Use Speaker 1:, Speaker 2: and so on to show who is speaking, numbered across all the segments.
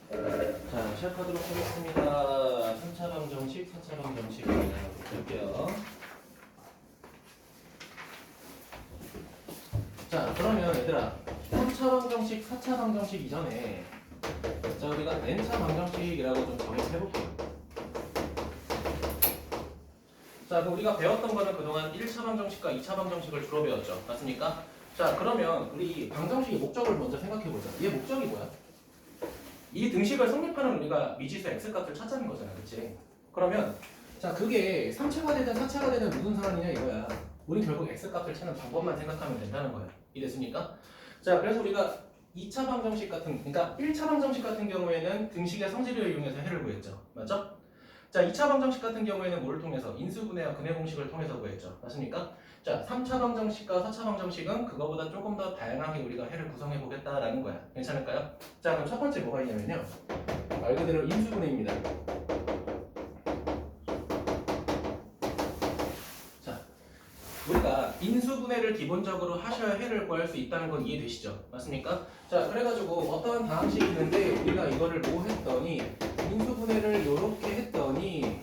Speaker 1: 자, 시작하도록 하겠습니다. 3차 방정식, 4차 방정식 볼게요. 자, 그러면 얘들아, 3차 방정식, 4차 방정식 이전에 자, 우리가 n차 방정식이라고 좀 정의해볼게요. 자, 그럼 우리가 배웠던 거는 그동안 1차 방정식과 2차 방정식을 주로 배웠죠. 맞습니까? 자, 그러면 우리 방정식의 목적을 먼저 생각해보자. 얘 목적이 뭐야? 이 등식을 성립하는 우리가 미지수 x값을 찾자는 거잖아. 그치? 그러면 자, 그게 3차가 되든 4차가 되든 무슨 상관이냐 이거야. 우리 결국 x값을 찾는 방법만 생각하면 된다는 거야. 이해됐습니까? 자, 그래서 우리가 2차 방정식 같은, 그러니까 1차 방정식 같은 경우에는 등식의 성질을 이용해서 해를 구했죠. 맞죠? 자, 2차 방정식 같은 경우에는 뭐를 통해서? 인수분해와 근해 공식을 통해서 구했죠. 맞습니까? 자, 3차 방정식과 4차 방정식은 그거보다 조금 더 다양하게 우리가 해를 구성해 보겠다라는 거야. 괜찮을까요? 자, 그럼 첫 번째 뭐가 있냐면요. 말 그대로 인수분해입니다. 자, 우리가 인수분해를 기본적으로 하셔야 해를 구할 수 있다는 건 이해되시죠? 맞습니까? 자, 그래가지고 어떠한 방식이 있는데 우리가 이거를 뭐 했더니 인수분해를 이렇게 했더니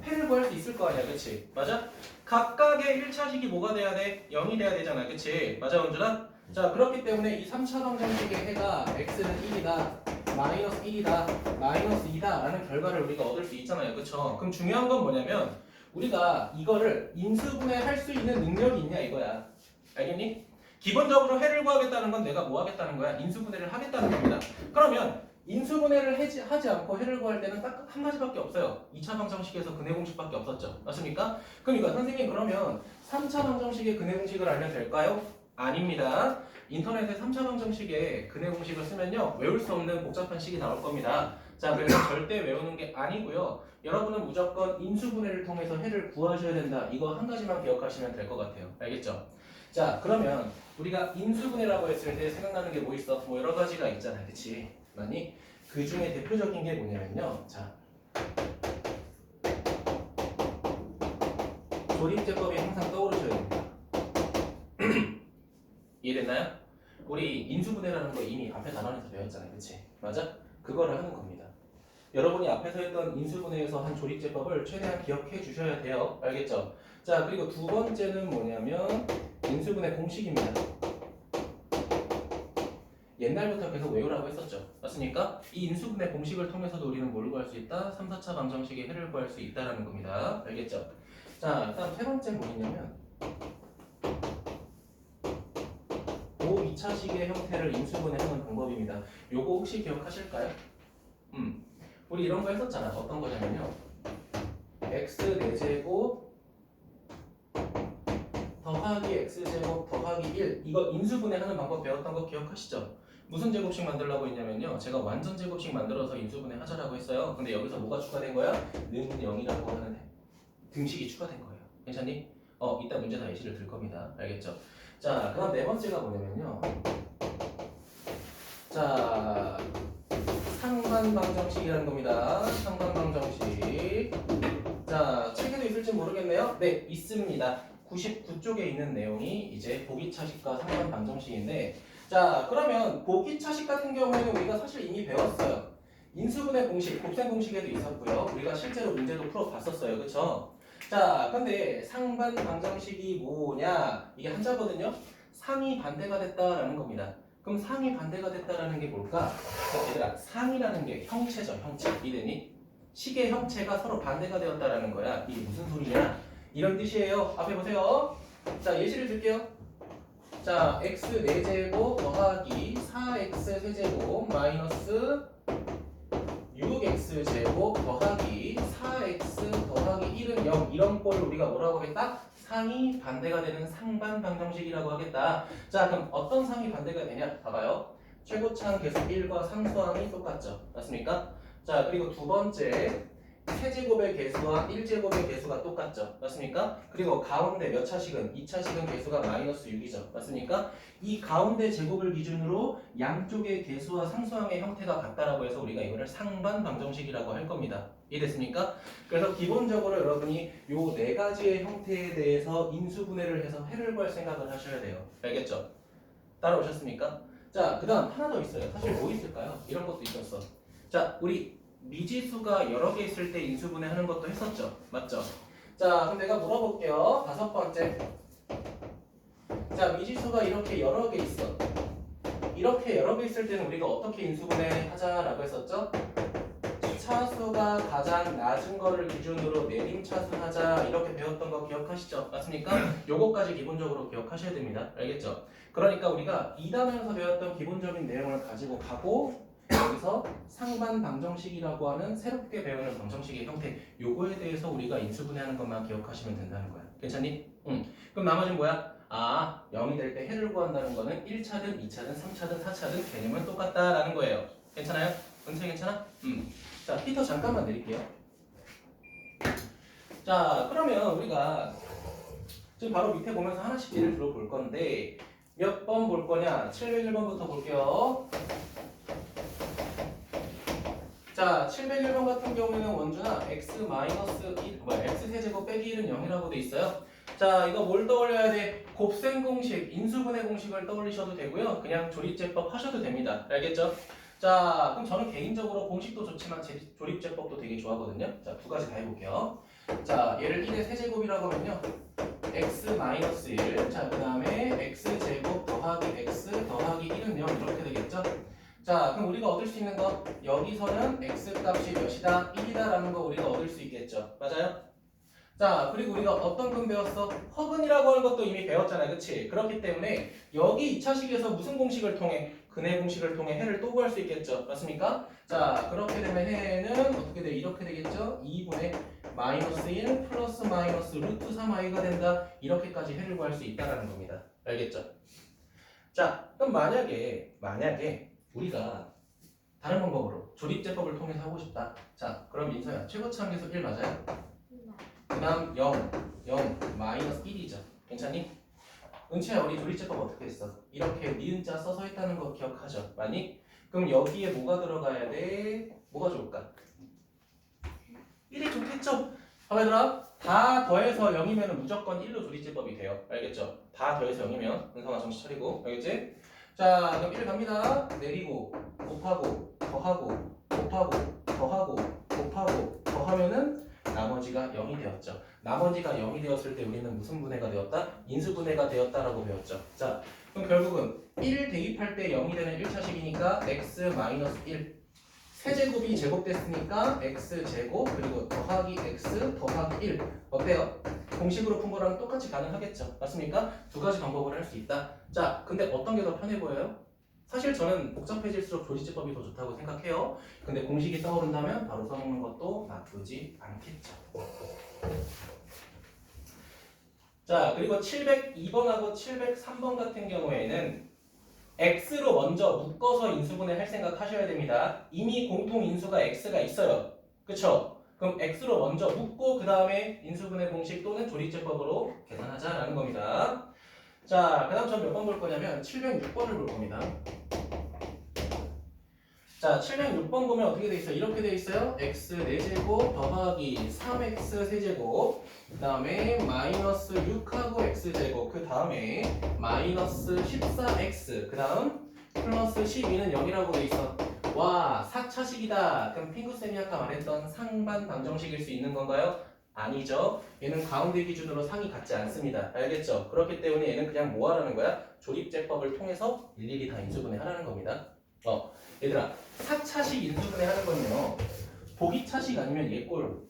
Speaker 1: 해를 구할 수 있을 거 아니야, 그치? 맞아? 각각의 1차식이 뭐가 돼야 돼? 0이 돼야 되잖아, 그치? 맞아, 원준아? 자, 그렇기 때문에 이 3차 방정식의 해가 x는 1이다, 마이너스 1이다, 마이너스 2다 라는 결과를 우리가 얻을 수 있잖아요, 그쵸? 그럼 중요한 건 뭐냐면 우리가 이거를 인수분해할 수 있는 능력이 있냐 이거야. 알겠니? 기본적으로 해를 구하겠다는 건 내가 뭐 하겠다는 거야? 인수분해를 하겠다는 겁니다. 그러면 인수분해를 하지 않고 해를 구할 때는 딱 한 가지밖에 없어요. 2차 방정식에서 근해 공식밖에 없었죠. 맞습니까? 그러니까 선생님 그러면 3차 방정식의 근해 공식을 알면 될까요? 아닙니다. 인터넷에 3차 방정식의 근해 공식을 쓰면요. 외울 수 없는 복잡한 식이 나올 겁니다. 자, 그래서 절대 외우는 게 아니고요. 여러분은 무조건 인수분해를 통해서 해를 구하셔야 된다. 이거 한 가지만 기억하시면 될 것 같아요. 알겠죠? 자, 그러면 우리가 인수분해라고 했을 때 생각나는 게 뭐 있어? 뭐 여러 가지가 있잖아. 그치? 많이? 그 중에 대표적인 게 뭐냐면요. 자, 조립제법이 항상 떠오르셔야 됩니다. 이해됐나요? 우리 인수분해라는 거 이미 앞에 단원에서 배웠잖아요. 그치? 맞아? 그거를 하는 겁니다. 여러분이 앞에서 했던 인수분해에서 한 조립제법을 최대한 기억해 주셔야 돼요. 알겠죠? 자, 그리고 두 번째는 뭐냐면 인수분해 공식입니다. 옛날부터 계속 외우라고 했었죠. 맞습니까? 이 인수분해 공식을 통해서도 우리는 뭘 구할 수 있다? 3, 4차 방정식의 해를 구할 수 있다는 겁니다. 알겠죠? 자, 다음 세 번째 뭐냐면 고 2차식의 형태를 인수분해하는 방법입니다. 요거 혹시 기억하실까요? 우리 이런 거 했었잖아. 어떤 거냐면요. x 4제곱 더하기 x제곱 더하기 1 이거 인수분해하는 방법 배웠던 거 기억하시죠? 무슨 제곱식 만들려고 했냐면요. 제가 완전 제곱식 만들어서 인수분해 하자라고 했어요. 근데 여기서 뭐가 추가된 거야? 는 0이라고 하는 등식이 추가된 거예요. 괜찮니? 이따 문제 다 예시를 들 겁니다. 알겠죠? 자, 그다음 네 번째가 뭐냐면요. 자, 상반방정식이라는 겁니다. 상반방정식. 자, 책에도 있을지 모르겠네요. 네, 있습니다. 99쪽에 있는 내용이 이제 보기차식과 상반방정식인데, 자, 그러면 보기차식 같은 경우에는 우리가 사실 이미 배웠어요. 인수분해 공식, 곱셈 공식에도 있었고요. 우리가 실제로 문제도 풀어봤었어요. 그쵸? 자, 근데 상반방정식이 뭐냐? 이게 한자거든요. 상이 반대가 됐다라는 겁니다. 그럼 상이 반대가 됐다라는 게 뭘까? 자, 얘들아, 상이라는 게 형체죠, 형체. 이해되니? 식의 형체가 서로 반대가 되었다라는 거야. 이게 무슨 소리냐? 이런 뜻이에요. 앞에 보세요. 자, 예시를 들게요. 자, x 4제곱 더하기 4x 세제곱 마이너스 6x제곱 더하기 4x 더하기 1은 0 이런 꼴을 우리가 뭐라고 하겠다? 상이 반대가 되는 상반방정식이라고 하겠다. 자, 그럼 어떤 상이 반대가 되냐? 봐봐요. 최고차항 계수 1과 상수항이 똑같죠. 맞습니까? 자, 그리고 두 번째 세제곱의 개수와 1제곱의 개수가 똑같죠. 맞습니까? 그리고 가운데 몇 차식은 2차식은 개수가 마이너스 6이죠. 맞습니까? 이 가운데 제곱을 기준으로 양쪽의 개수와 상수항의 형태가 같다라고 해서 우리가 이거를 상반방정식이라고 할 겁니다. 이해됐습니까? 그래서 기본적으로 여러분이 요 네 가지의 형태에 대해서 인수분해를 해서 해를 구할 생각을 하셔야 돼요. 알겠죠? 따라오셨습니까? 자, 그 다음 하나 더 있어요. 사실 뭐 있을까요? 이런 것도 있었어. 자, 우리 미지수가 여러 개 있을 때 인수분해 하는 것도 했었죠. 맞죠? 자, 그럼 내가 물어볼게요. 다섯 번째. 자, 미지수가 이렇게 여러 개 있어. 이렇게 여러 개 있을 때는 우리가 어떻게 인수분해 하자라고 했었죠? 차수가 가장 낮은 거를 기준으로 내림차순하자 이렇게 배웠던 거 기억하시죠? 맞습니까? 요거까지 기본적으로 기억하셔야 됩니다. 알겠죠? 그러니까 우리가 2단원에서 배웠던 기본적인 내용을 가지고 가고 여기서 상반 방정식이라고 하는 새롭게 배우는 방정식의 형태 요거에 대해서 우리가 인수분해하는 것만 기억하시면 된다는 거야. 괜찮니? 응. 그럼 나머지는 뭐야? 아, 0이 될 때 해를 구한다는 거는 1차든 2차든 3차든 4차든 개념은 똑같다라는 거예요. 괜찮아요? 은채 괜찮아? 자, 피터 잠깐만 내릴게요. 자, 그러면 우리가 지금 바로 밑에 보면서 하나씩 예를 들어 볼 건데 몇 번 볼 거냐? 701번부터 볼게요. 자, 701번 같은 경우에는 원준아 x-1, x 세제곱 빼기 1은 0이라고 돼 있어요. 자, 이거 뭘 떠올려야 돼? 곱셈 공식, 인수분해 공식을 떠올리셔도 되고요. 그냥 조립제법 하셔도 됩니다. 알겠죠? 자, 그럼 저는 개인적으로 공식도 좋지만 조립제법도 되게 좋아하거든요. 자, 두 가지 다 해볼게요. 자, 얘를 1의 세제곱이라고 하면요. x-1, 자, 그 다음에 x제곱 더하기 x 더하기 1은 0 이렇게 되겠죠? 자, 그럼 우리가 얻을 수 있는 거 여기서는 x 값이 몇이다? 1이다 라는 거 우리가 얻을 수 있겠죠? 맞아요? 자, 그리고 우리가 어떤 근 배웠어? 허근이라고 하는 것도 이미 배웠잖아요. 그치? 그렇기 때문에 여기 2차식에서 무슨 공식을 통해? 근의 공식을 통해 해를 또 구할 수 있겠죠? 맞습니까? 자, 그렇게 되면 해는 어떻게 돼? 이렇게 되겠죠? 2분의 마이너스 1 플러스 마이너스 루트 3i가 된다. 이렇게까지 해를 구할 수 있다는 겁니다. 알겠죠? 자, 그럼 만약에 우리가 다른 방법으로 조립제법을 통해서 하고 싶다. 자, 그럼 민서야, 최고치 함계수 1 맞아요? 그 다음 0, 마이너스 1이죠. 괜찮니? 은채야, 우리 조립제법 어떻게 했어? 이렇게 니은자 써서 했다는 거 기억하죠? 많이? 그럼 여기에 뭐가 들어가야 돼? 뭐가 좋을까? 1이 좋겠죠? 봐봐 얘들아, 다 더해서 0이면 무조건 1로 조립제법이 돼요. 알겠죠? 다 더해서 0이면 은성아 정신 차리고. 알겠지? 자, 그럼 1 갑니다. 내리고 곱하고 더하고 곱하고 더하고 곱하고 더하면은 나머지가 0이 되었죠. 나머지가 0이 되었을 때 우리는 무슨 분해가 되었다? 인수분해가 되었다라고 배웠죠. 자, 그럼 결국은 1 대입할 때 0이 되는 1차식이니까 x-1 세제곱이 제곱됐으니까 x제곱 그리고 더하기 x 더하기 1 어때요? 공식으로 푼 거랑 똑같이 가능하겠죠. 맞습니까? 두 가지 방법을 할 수 있다. 자, 근데 어떤 게 더 편해 보여요? 사실 저는 복잡해질수록 조립제법이 더 좋다고 생각해요. 근데 공식이 떠오른다면 바로 써먹는 것도 나쁘지 않겠죠. 자, 그리고 702번하고 703번 같은 경우에는 x로 먼저 묶어서 인수분해 할 생각 하셔야 됩니다. 이미 공통 인수가 x가 있어요. 그쵸? 그럼 x로 먼저 묶고 그 다음에 인수분해 공식 또는 조립제법으로 계산하자라는 겁니다. 자, 그 다음 전 몇 번 볼 거냐면 706번을 볼 겁니다. 자, 706번 보면 어떻게 돼 있어요? 이렇게 돼 있어요. x 4제곱 더하기 3x 세제곱 그 다음에 마이너스 6하고 x제곱 그 다음에 마이너스 14x 그 다음 플러스 12는 0이라고 돼 있어. 와, 4차식이다. 그럼 핑구쌤이 아까 말했던 상반 방정식일 수 있는 건가요? 아니죠. 얘는 가운데 기준으로 상이 같지 않습니다. 알겠죠? 그렇기 때문에 얘는 그냥 뭐 하라는 거야? 조립제법을 통해서 일일이 다 인수분해 하라는 겁니다. 얘들아, 4차식 인수분해 하는 건요. 보기차식 아니면 예꼴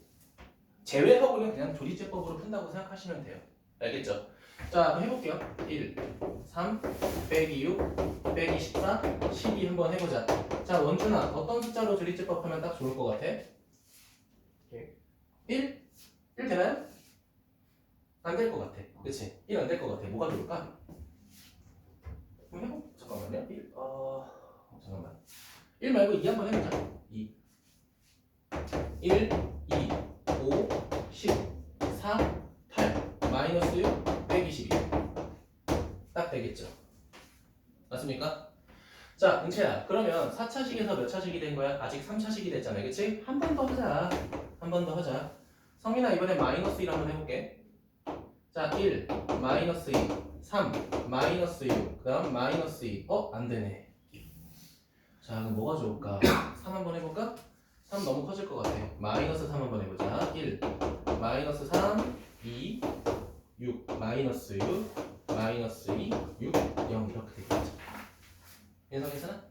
Speaker 1: 제외하고는 그냥 조립제법으로 푼다고 생각하시면 돼요. 알겠죠? 자, 그럼 해볼게요. 1, 3, 빼기 6, 빼기 14, 12 한번 해보자. 자, 원준아, 어떤 숫자로 조립제법 하면 딱 좋을 것 같아? 1? 1 되나요? 안 될 것 같아. 그치? 1 안 될 것 같아. 뭐가 좋을까? 그럼 해보 잠깐만요. 1, 잠깐만. 1 말고 2 한번 해보자. 2. 1, 2, 5, 10, 4, 8, 마이너스 6, 122. 딱 되겠죠? 맞습니까? 자, 은채야. 그러면 4차식에서 몇 차식이 된 거야? 아직 3차식이 됐잖아. 그치? 한 번 더 하자. 한 번 더 하자. 성민아, 이번에 마이너스 1 한번 해볼게. 자, 1, 마이너스 2, 3, 마이너스 6, 그 다음 마이너스 2. 안 되네. 자, 그럼 뭐가 좋을까? 3 한번 해볼까? 3 너무 커질 것 같아. 마이너스 3 한번 해보자. 1, 마이너스 3, 2, 6, 마이너스 6, 마이너스 2, 6, 0 이렇게 되겠죠. 인성 괜찮아?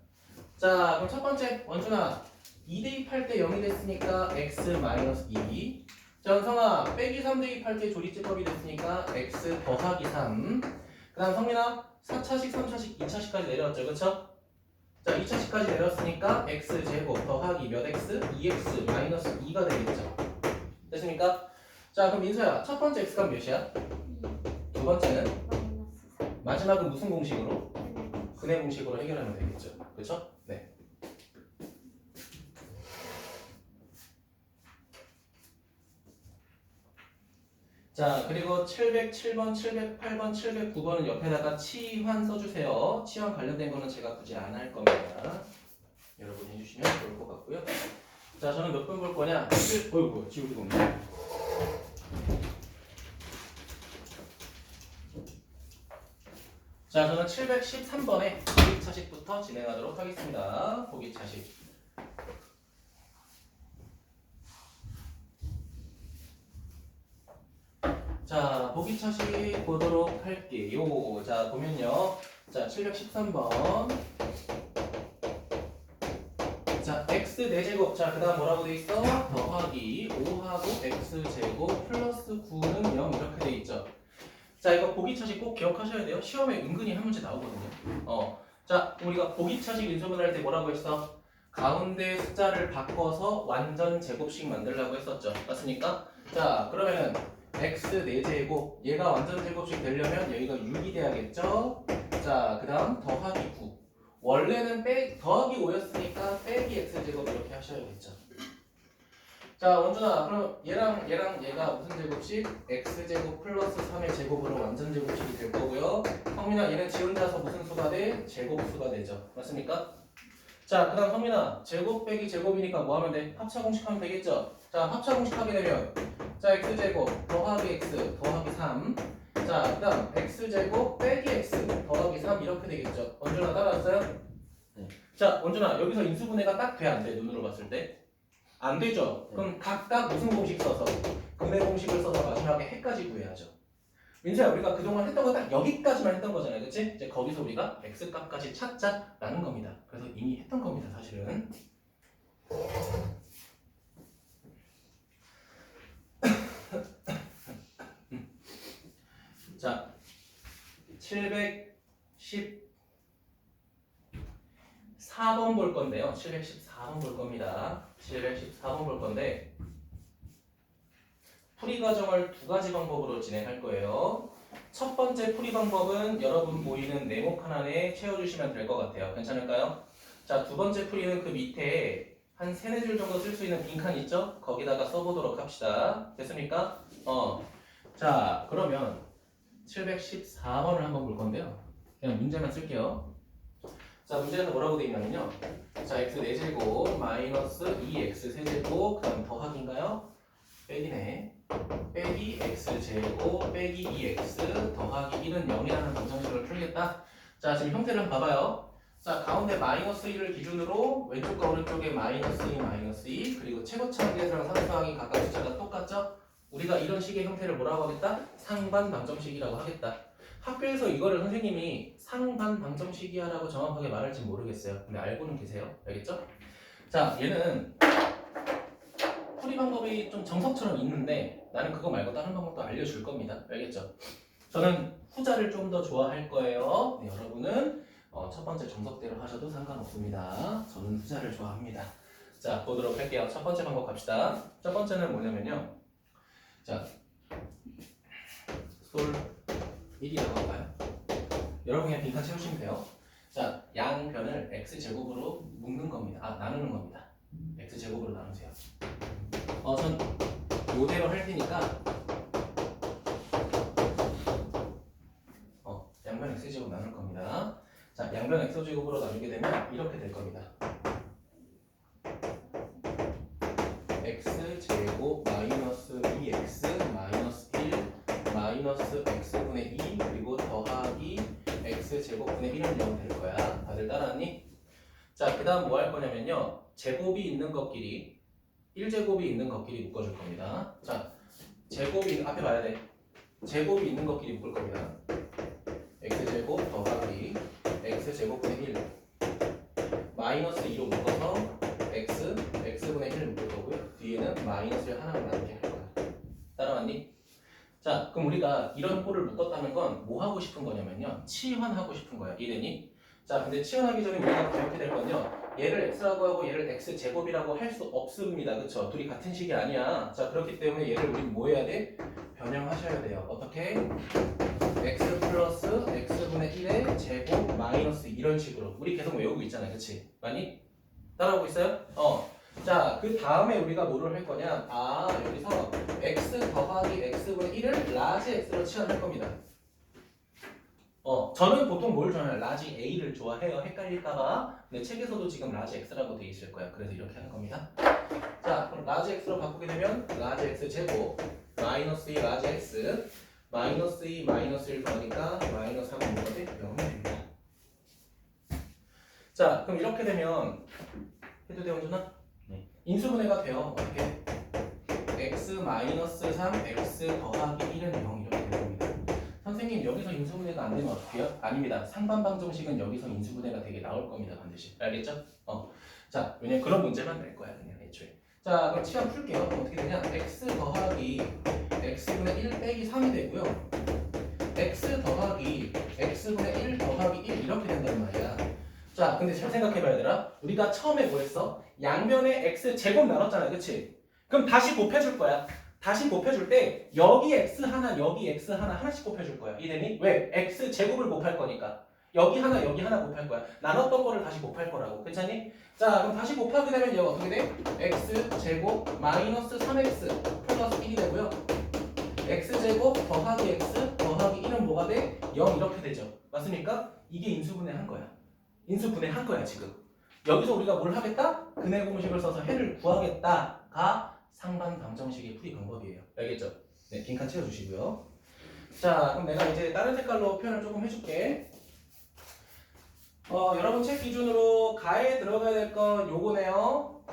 Speaker 1: 자, 그럼 첫 번째 원준아 2 대입할 때 0이 됐으니까 x 마이너스 2. 자, 원성아 빼기 3 대입할 때 조리제법이 됐으니까 x 더하기 3. 그 다음 성민아 4차식, 3차식, 2차식까지 내려왔죠, 그쵸? 자, 2차식까지 내렸으니까 x제곱 더하기 몇 x? 2x 마이너스 2가 되겠죠. 됐습니까? 자, 그럼 민서야 첫 번째 x값 몇이야? 두 번째는? 마지막은 무슨 공식으로? 근해 공식으로 해결하면 되겠죠. 그쵸? 네. 자, 그리고 707번, 708번, 709번은 옆에다가 치환 써주세요. 치환 관련된 거는 제가 굳이 안 할 겁니다. 여러분 해주시면 좋을 것 같고요. 자, 저는 몇 번 볼 거냐? 어이구, 지우개가 없네. 자, 저는 713번에 보기차식부터 진행하도록 하겠습니다. 보기차식. 자, 보기차식 보도록 할게요. 자, 보면요. 자, 713번. 자, x 4제곱. 자, 그 다음 뭐라고 돼 있어? 더하기 5하고 x제곱 플러스 9는 0 이렇게 돼 있죠. 자, 이거 보기차식 꼭 기억하셔야 돼요. 시험에 은근히 한 문제 나오거든요. 자, 우리가 보기차식 인수분할 때 뭐라고 했어? 가운데 숫자를 바꿔서 완전 제곱식 만들라고 했었죠. 맞습니까? 자, 그러면은 x 4제곱 얘가 완전 제곱식 되려면 여기가 6이 돼야겠죠? 자, 그 다음 더하기 9 원래는 더하기 5였으니까 빼기 x제곱 이렇게 하셔야겠죠. 자, 원준아 그럼 얘랑 얘가 무슨 제곱식? x제곱 플러스 3의 제곱으로 완전 제곱식이 될 거고요. 성민아 얘는 지 혼자서 무슨 수가 돼? 제곱수가 되죠. 맞습니까? 자, 그 다음 성민아 제곱 빼기 제곱이니까 뭐 하면 돼? 합차 공식 하면 되겠죠? 자, 합차 공식 하게 되면 자, x제곱 더하기 x 더하기 3. 자, 그 다음 x제곱 빼기 x 더하기 3 이렇게 되겠죠. 원준아 따라왔어요? 네. 자, 원준아 여기서 인수분해가 딱 돼 안 돼? 눈으로 봤을 때? 안 되죠? 그럼 각각 무슨 공식 써서? 근해 공식을 써서 마지막에 해까지 구해야죠. 민수야 우리가 그동안 했던 거 딱 여기까지만 했던 거잖아요. 그치? 이제 거기서 우리가 x값까지 찾자라는 겁니다. 그래서 이미 했던 겁니다. 사실은. 자, 714번 볼 건데요. 714번 볼 겁니다. 714번 볼 건데 풀이 과정을 두 가지 방법으로 진행할 거예요. 첫 번째 풀이 방법은 여러분 보이는 네모 칸 안에 채워주시면 될 것 같아요. 괜찮을까요? 자, 두 번째 풀이는 그 밑에 한 3-4줄 정도 쓸 수 있는 빈칸 있죠? 거기다가 써보도록 합시다. 됐습니까? 자, 그러면 714번을 한번 볼 건데요. 그냥 문제만 쓸게요. 자, 문제는 뭐라고 되어 있냐면요. 자, x 4제곱 마이너스 2x 세제곱 그다음 더하기인가요? 빼기네. 빼기 x제곱 빼기 2x 더하기 1은 0이라는 방정식을 풀겠다. 자, 지금 형태를 한번 봐봐요. 자, 가운데 마이너스 1을 기준으로 왼쪽과 오른쪽에 마이너스 2, 마이너스 2 그리고 최고차항계수랑 상수항이 각각 숫자가 똑같죠? 우리가 이런 식의 형태를 뭐라고 하겠다? 상반 방정식이라고 하겠다. 학교에서 이거를 선생님이 상반 방정식이야 라고 정확하게 말할지 모르겠어요. 근데 알고는 계세요. 알겠죠? 자, 얘는 풀이 방법이 좀 정석처럼 있는데 나는 그거 말고 다른 방법도 알려줄 겁니다. 알겠죠? 저는 후자를 좀 더 좋아할 거예요. 네, 여러분은 첫 번째 정석대로 하셔도 상관없습니다. 저는 후자를 좋아합니다. 자, 보도록 할게요. 첫 번째 방법 갑시다. 첫 번째는 뭐냐면요. 자, 솔 1이라고 할까요? 여러분 그냥 빈칸 채우시면 돼요. 자, 양변을 x제곱으로 묶는 겁니다. 나누는 겁니다. x제곱으로 나누세요. 전 요대로 할 테니까 양변 x제곱 나눌 겁니다. 자, 양변 x제곱으로 나누게 되면 이렇게 될 겁니다. x제곱 마이너스 2x 마이너스 1 마이너스 x분의 2 그리고 더하기 x제곱분의 1은 0 될 거야. 다들 따라하니? 자, 그 다음 뭐 할 거냐면요. 제곱이 있는 것끼리 1제곱이 있는 것끼리 묶어줄 겁니다. 자, 제곱이 앞에 봐야 돼. 제곱이 있는 것끼리 묶을 겁니다. x제곱 더하기 x제곱분의 1 마이너스 2로 묶어서 x분의 1을 묶을 거고요. 뒤에는 마이너스를 하나만 남게 할 거야. 따라왔니? 자, 그럼 우리가 이런 꼴을 묶었다는 건 뭐 하고 싶은 거냐면요. 치환하고 싶은 거야. 이래니? 자, 근데 치환하기 전에 우리가 기억해야 될 건요. 얘를 x라고 하고 얘를 x제곱이라고 할 수 없습니다. 그쵸? 둘이 같은 식이 아니야. 자, 그렇기 때문에 얘를 우리 뭐 해야 돼? 변형하셔야 돼요. 어떻게? x 플러스 x분의 1의 제곱 마이너스 이런 식으로. 우리 계속 외우고 있잖아요. 그치? 많이? 따라오고 있어요? 자, 그 다음에 우리가 뭐를 할 거냐? 아, 여기서 x 더하기 x분의 1을 라지 x로 치환할 겁니다. 저는 보통 뭘 좋아해요? 라지 a를 좋아해요. 헷갈릴까봐. 근데 책에서도 지금 라지 x라고 돼 있을 거야. 그래서 이렇게 하는 겁니다. 자, 그럼 라지 x로 바꾸게 되면 라지 x 제곱 마이너스 2 라지 x 마이너스 2 마이너스 1 더하니까 마이너스 3은 뭐가 돼? 0이 됩니다. 자, 그럼 이렇게 되면 해도 돼, 원준아?
Speaker 2: 네.
Speaker 1: 인수분해가 돼요. 어떻게? x 마이너스 3 x 더하기 1은 0 이렇게 되는 겁니다. 선생님 여기서 인수분해가 안 되면 어떻게 해요? 아닙니다. 상반방정식은 여기서 인수분해가 되게 나올 겁니다. 반드시. 알겠죠? 자, 왜냐면 그런 문제만 낼 거야 그냥 애초에. 자, 그럼 치환 풀게요. 어떻게 되냐? x 더하기 x분의 1 빼기 3이 되고요. x 더하기 x분의 1 더하기 1 이렇게 된단 말이야. 자, 근데 잘 생각해봐야 되나? 우리가 처음에 뭐 했어? 양면에 x 제곱 나눴잖아, 그치? 그럼 다시 곱해줄 거야. 다시 곱해줄 때 여기 x 하나, 여기 x 하나 하나씩 곱해줄 거야. 이해되니? 왜? x 제곱을 곱할 거니까. 여기 하나 곱할 거야. 나눴던 거를 다시 곱할 거라고. 괜찮니? 자, 그럼 다시 곱하게 되면 얘가 어떻게 돼? x 제곱 마이너스 3x 플러스 1이 되고요. x 제곱 더하기 x 더하기 1은 뭐가 돼? 0 이렇게 되죠. 맞습니까? 이게 인수분해한 거야. 인수분해한 거야 지금. 여기서 우리가 뭘 하겠다? 근해 공식을 써서 해를 구하겠다가 상반 방정식의 풀이 방법이에요. 알겠죠? 네, 빈칸 채워주시고요. 자, 그럼 내가 이제 다른 색깔로 표현을 조금 해줄게. 여러분 책 기준으로 가에 들어가야 될 건 요거네요.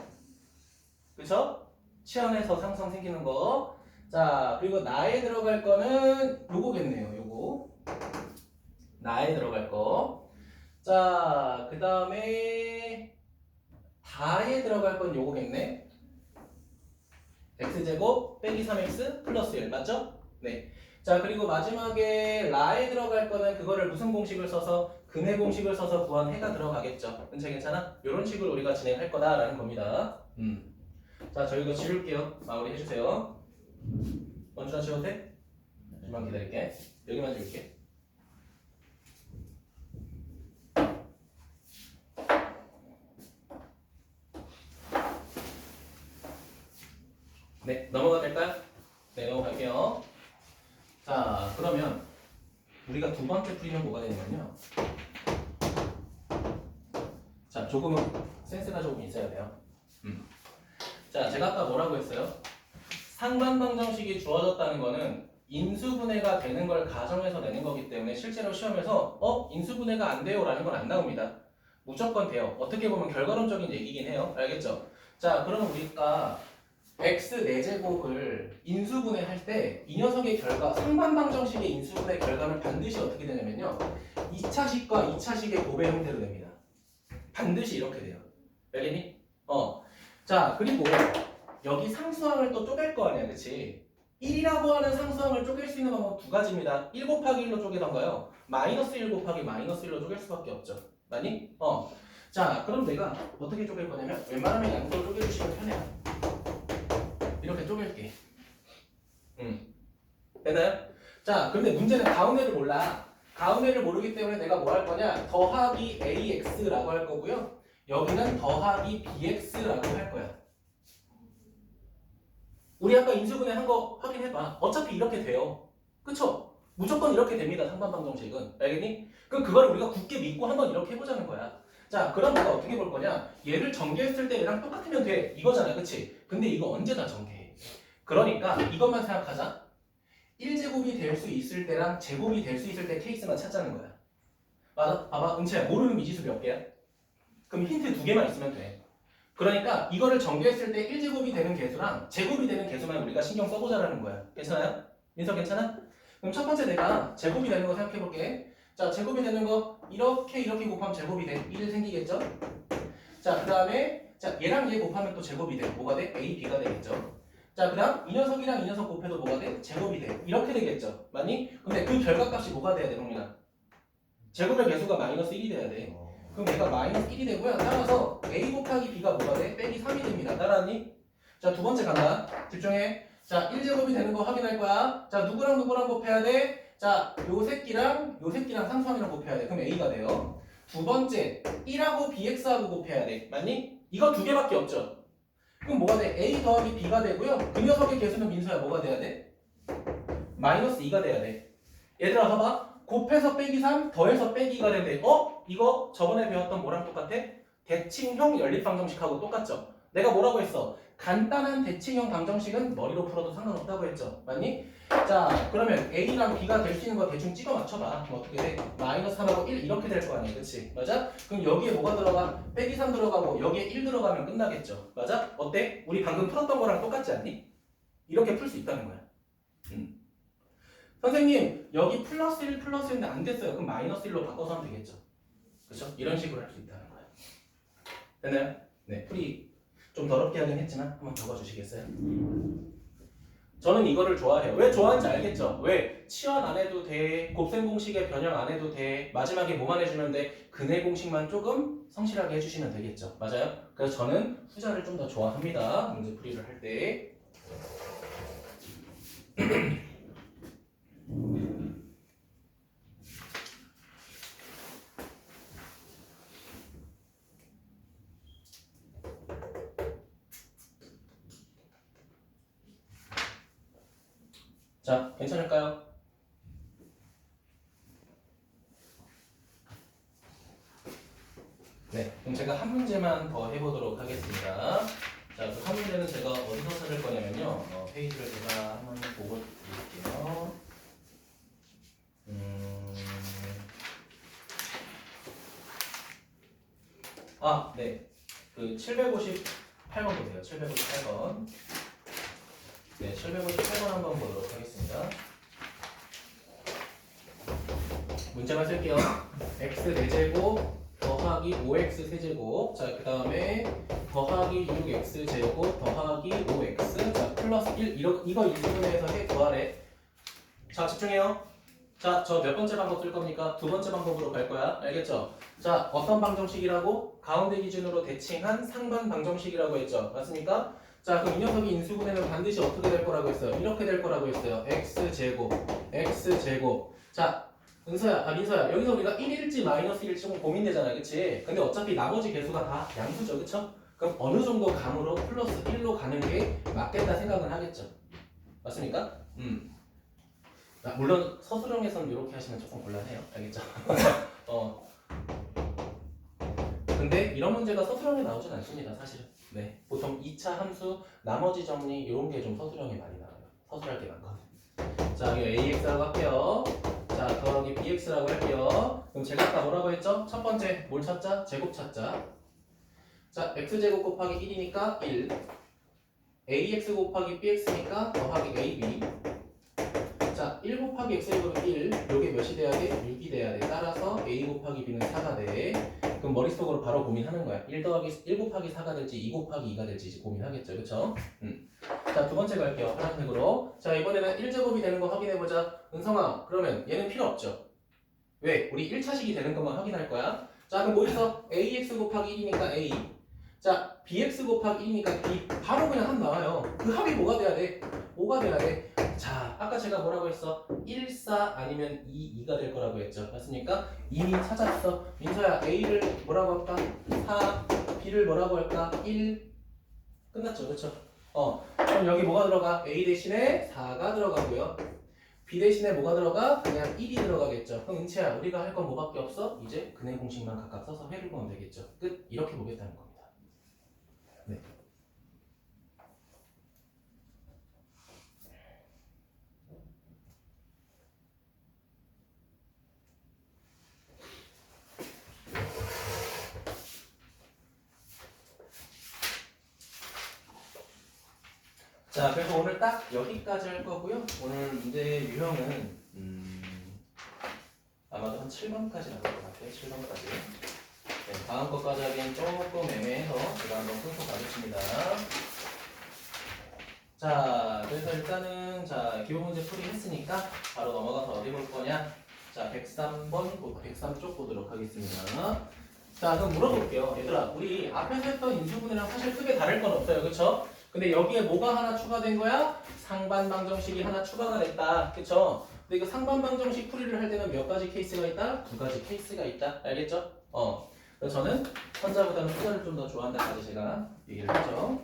Speaker 1: 그쵸? 치환해서 상성 생기는 거. 자, 그리고 나에 들어갈 거는 요거겠네요. 요거. 나에 들어갈 거. 자, 그 다음에 다에 들어갈 건 요거겠네. x제곱 빼기 3x 플러스 1 맞죠? 네. 자, 그리고 마지막에 라에 들어갈 거는 그거를 무슨 공식을 써서 근해 공식을 써서 구한 해가 들어가겠죠. 괜찮아? 이런 식으로 우리가 진행할 거다라는 겁니다. 자, 저 이거 지울게요. 마무리 해주세요. 원준아 지워도 돼? 좀만 기다릴게. 여기만 지울게. 네, 넘어가도 될까요? 네, 넘어갈게요. 자, 그러면 우리가 두 번째 풀이는 뭐가 되냐면요. 자, 조금은 센스가 조금 있어야 돼요. 자, 제가 아까 뭐라고 했어요? 상반방정식이 주어졌다는 거는 인수분해가 되는 걸 가정해서 내는 거기 때문에 실제로 시험에서 인수분해가 안 돼요 라는 건 안 나옵니다. 무조건 돼요. 어떻게 보면 결과론적인 얘기긴 해요. 알겠죠? 자, 그러면 우리가 x 4제곱을 인수분해 할 때 이 녀석의 결과, 상반방정식의 인수분해 결과는 반드시 어떻게 되냐면요. 2차식과 2차식의 곱의 형태로 됩니다. 반드시 이렇게 돼요. 알겠니? 자, 그리고 여기 상수항을 또 쪼갤 거 아니야, 그치? 1이라고 하는 상수항을 쪼갤 수 있는 방법 두 가지입니다. 1 곱하기 1로 쪼개던가요. 마이너스 1 곱하기 마이너스 1로 쪼갤 수밖에 없죠. 맞니? 자, 그럼 내가 어떻게 쪼갤 거냐면 웬만하면 양쪽을 쪼개주시면 편해요. 이렇게 쪼갤게. 되나요? 자, 근데 문제는 가운데를 몰라. 가운데를 모르기 때문에 내가 뭐 할 거냐? 더하기 AX라고 할 거고요. 여기는 더하기 BX라고 할 거야. 우리 아까 인수분해 한 거 확인해봐. 어차피 이렇게 돼요. 그쵸? 무조건 이렇게 됩니다. 상반방정식은. 알겠니? 그럼 그걸 우리가 굳게 믿고 한번 이렇게 해보자는 거야. 자, 그럼 내가 어떻게 볼 거냐? 얘를 전개했을 때 얘랑 똑같으면 돼. 이거잖아. 그치? 근데 이거 언제 다 전개해? 그러니까 이것만 생각하자. 1제곱이 될 수 있을 때랑 제곱이 될 수 있을 때 케이스만 찾자는 거야. 맞아? 봐봐. 은채야, 모르는 미지수 몇 개야? 그럼 힌트 두 개만 있으면 돼. 그러니까 이거를 정비했을 때 1제곱이 되는 개수랑 제곱이 되는 개수만 우리가 신경 써보자라는 거야. 괜찮아요? 민서 괜찮아? 그럼 첫 번째 내가 제곱이 되는 거 생각해볼게. 자, 제곱이 되는 거 이렇게 곱하면 제곱이 돼. 1 생기겠죠? 자, 그 다음에 자 얘랑 얘 곱하면 또 제곱이 돼. 뭐가 돼? A, B가 되겠죠. 자, 그 다음 이 녀석이랑 이 녀석 곱해도 뭐가 돼? 제곱이 돼. 이렇게 되겠죠. 맞니? 근데 그 결과값이 뭐가 돼야 돼, 동민아? 제곱의 개수가 마이너스 1이 돼야 돼. 그럼 얘가 마이너스 1이 되고요. 따라서 A 곱하기 B가 뭐가 돼? 빼기 3이 됩니다. 따라하니? 자, 두 번째 간다. 집중해. 자, 1제곱이 되는 거 확인할 거야. 자, 누구랑 곱해야 돼? 자, 요 새끼랑 상수함이랑 곱해야 돼. 그럼 A가 돼요. 두 번째, 1하고 BX하고 곱해야 돼. 맞니? 이거 두 개밖에 없죠. 그럼 뭐가 돼? A 더하기 B가 되고요. 그 녀석의 개수는 민서야 뭐가 돼야 돼? 마이너스 2가 돼야 돼. 얘들아 봐봐. 곱해서 빼기 3, 더해서 빼기 2가 되는데 이거 저번에 배웠던 뭐랑 똑같아? 대칭형 연립방정식하고 똑같죠? 내가 뭐라고 했어? 간단한 대칭형 방정식은 머리로 풀어도 상관없다고 했죠? 맞니? 자, 그러면 A랑 B가 될 수 있는 거 대충 찍어 맞춰봐. 그럼 어떻게 돼? 마이너스 3하고 1 이렇게 될 거 아니야, 그치? 맞아? 그럼 여기에 뭐가 들어가? 빼기 3 들어가고 여기에 1 들어가면 끝나겠죠? 맞아? 어때? 우리 방금 풀었던 거랑 똑같지 않니? 이렇게 풀 수 있다는 거야. 선생님, 여기 플러스 1 플러스 1인데 안 됐어요. 그럼 마이너스 1로 바꿔서 하면 되겠죠? 그렇죠? 이런 식으로 할 수 있다는 거예요. 됐나요? 네, 풀이 좀 더럽게 하긴 했지만 한번 적어주시겠어요? 저는 이거를 좋아해요. 왜 좋아하는지 알겠죠? 왜? 치환 안 해도 돼, 곱셈 공식에 변형 안 해도 돼, 마지막에 뭐만 해주면 돼? 근해 공식만 조금 성실하게 해주시면 되겠죠? 맞아요? 그래서 저는 후자를 좀 더 좋아합니다. 문제 풀이를 할 때. 자, 괜찮을까요? 네, 그럼 제가 한 문제만 더 해보도록 하겠습니다. 자, 그 한 문제는 제가 어디서 찾을 거냐면요. 페이지를 제가 한번 보고 드릴게요. 네. 그 758번 보세요. 758번. 네, 758번 한번 보도록 하겠습니다. 문제만 쓸게요. x 4제곱 더하기 5x 세제곱. 자, 그 다음에 더하기 6x 제곱 더하기 5x. 자, 플러스 1. 이거 인수분해해서 해 구하래. 자, 집중해요. 자, 저 몇 번째 방법 쓸 겁니까? 두 번째 방법으로 갈 거야. 알겠죠? 자, 어떤 방정식이라고? 가운데 기준으로 대칭한 상반 방정식이라고 했죠. 맞습니까? 자, 그럼 이 녀석이 인수분해는 반드시 어떻게 될 거라고 했어요? 이렇게 될 거라고 했어요. x제곱, x제곱. 자, 민서야, 여기서 우리가 1일지 마이너스 1일지 좀 고민되잖아, 그치? 근데 어차피 나머지 개수가 다 양수죠, 그쵸? 그럼 어느 정도 감으로 플러스 1로 가는 게 맞겠다 생각은 하겠죠. 맞습니까? 물론 서술형에서는 이렇게 하시면 조금 곤란해요. 알겠죠? 근데 이런 문제가 서술형에 나오진 않습니다, 사실은. 네, 보통 2차 함수, 나머지 정리 이런 게 좀 서술형에 많이 나와요. 서술할 게 많거든요. 자, 여기 AX라고 할게요. 자, 더하기 BX라고 할게요. 그럼 제가 아까 뭐라고 했죠? 첫 번째 뭘 찾자? 제곱 찾자. 자, X제곱 곱하기 1이니까 1. AX 곱하기 BX니까 더하기 AB. 자, 1 곱하기 x제곱은 1, 요게 몇이 돼야 돼? 6이 돼야 돼. 따라서 a 곱하기 b는 4가 돼. 그럼 머릿속으로 바로 고민하는 거야. 1 곱하기 4가 될지 2 곱하기 2가 될지 고민하겠죠. 그쵸? 자, 두 번째 갈게요. 파란색으로. 자, 이번에는 1제곱이 되는 거 확인해보자. 은성아, 그러면 얘는 필요 없죠. 왜? 우리 1차식이 되는 것만 확인할 거야. 자, 그럼 뭐 있어? ax 곱하기 1이니까 a. 자, bx 곱하기 1이니까 b. 바로 그냥 합 나와요. 그 합이 뭐가 돼야 돼? 5가 돼야 돼. 자, 아까 제가 뭐라고 했어? 1, 4 아니면 2, 2가 될 거라고 했죠. 맞습니까? 이미 찾았어. 민서야, A를 뭐라고 할까? 4, B를 뭐라고 할까? 1. 끝났죠, 그쵸? 그럼 여기 뭐가 들어가? A 대신에 4가 들어가고요. B 대신에 뭐가 들어가? 그냥 1이 들어가겠죠. 그럼 은채야, 우리가 할 건 뭐밖에 없어? 이제 근해 공식만 각각 써서 해를 보면 되겠죠. 끝. 이렇게 보겠다는 겁니다. 네. 자, 그래서 오늘 딱 여기까지 할 거고요. 오늘 문제 유형은 아마도 한 7번까지 나올 것 같아요. 7번까지. 네, 다음 것까지 하기엔 조금 애매해서 제가 한번 순서 가겠습니다. 자, 그래서 일단은 자 기본 문제 풀이 했으니까 바로 넘어가서 어디 볼 거냐? 자, 103쪽 보도록 하겠습니다. 자, 그럼 물어볼게요. 얘들아, 우리 앞에서 했던 인수분해랑 사실 크게 다를 건 없어요. 그쵸? 근데 여기에 뭐가 하나 추가된 거야? 상반방정식이 하나 추가가 됐다. 그쵸? 근데 이거 상반방정식 풀이를 할 때는 몇 가지 케이스가 있다? 두 가지 케이스가 있다. 알겠죠? 그래서 저는 선자보다는 후자를 좀 더 좋아한다까지 제가 얘기를 했죠.